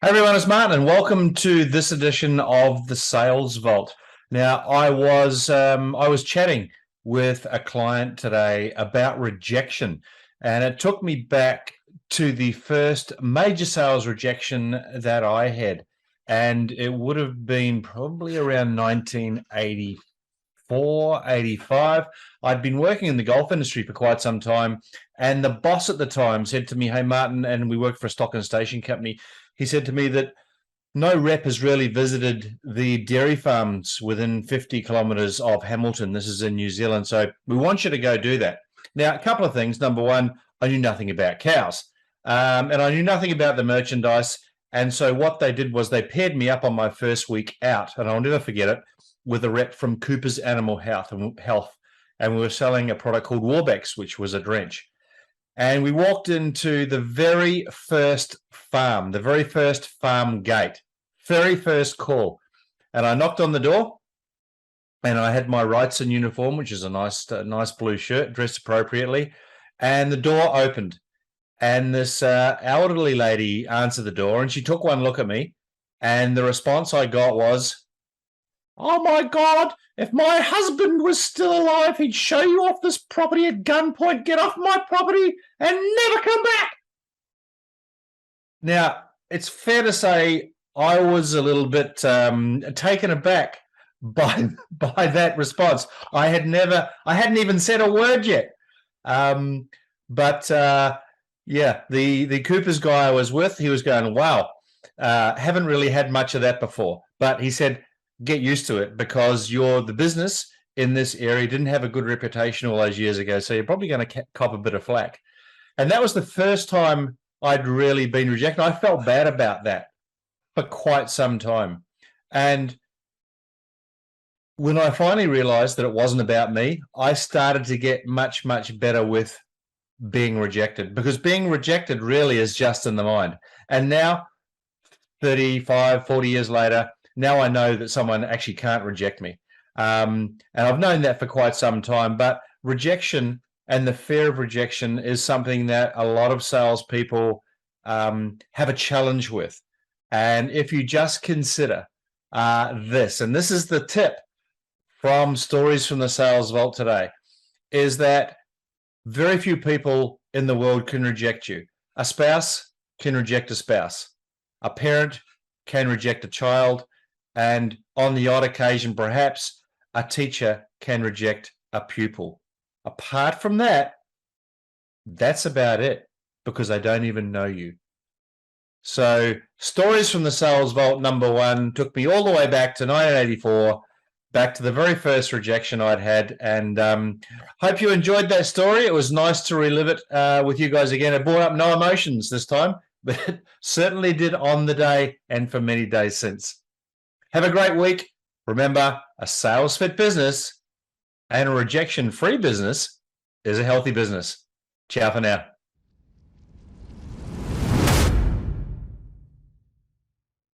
Hey everyone, it's Martin, and welcome to this edition of the Sales Vault. Now, I was chatting with a client today about rejection, and it took me back to the first major sales rejection that I had, and it would have been probably around 1984, 85. I'd been working in the golf industry for quite some time, and the boss at the time said to me, "Hey Martin," and we worked for a stock and station company. He said to me that no rep has really visited the dairy farms within 50 kilometers of Hamilton. This is in New Zealand. So we want you to go do that. Now, a couple of things. Number one, I knew nothing about cows, and I knew nothing about the merchandise. And so what they did was they paired me up on my first week out, and I'll never forget it, with a rep from Cooper's Animal Health. And we were selling a product called Warbex, which was a drench. And we walked into the very first farm gate, very first call. And I knocked on the door, and I had my Wrightson uniform, which is a nice blue shirt, dressed appropriately. And the door opened, and this elderly lady answered the door, and she took one look at me. And the response I got was, "Oh my God, if my husband was still alive, he'd show you off this property at gunpoint, get off my property, and never come back." Now, it's fair to say I was a little bit taken aback by that response. I hadn't even said a word yet. But yeah, the Coopers guy I was with, he was going, "Wow, haven't really had much of that before." But he said, "Get used to it, because the business in this area didn't have a good reputation all those years ago, so you're probably going to cop a bit of flack." And that was the first time I'd really been rejected. I felt bad about that for quite some time. And when I finally realized that it wasn't about me, I started to get much, much better with being rejected, because being rejected really is just in the mind. And now, 35, 40 years later, now I know that someone actually can't reject me. And I've known that for quite some time, but rejection and the fear of rejection is something that a lot of salespeople have a challenge with. And if you just consider this, and this is the tip from Stories from the Sales Vault today, is that very few people in the world can reject you. A spouse can reject a spouse. A parent can reject a child. And on the odd occasion, perhaps, a teacher can reject a pupil. Apart from that, that's about it, because they don't even know you. So Stories from the Sales Vault #1 took me all the way back to 1984, back to the very first rejection I'd had. And hope you enjoyed that story. It was nice to relive it with you guys again. It brought up no emotions this time, but it certainly did on the day and for many days since. Have a great week. Remember, a sales fit business and a rejection free business is a healthy business. Ciao for now.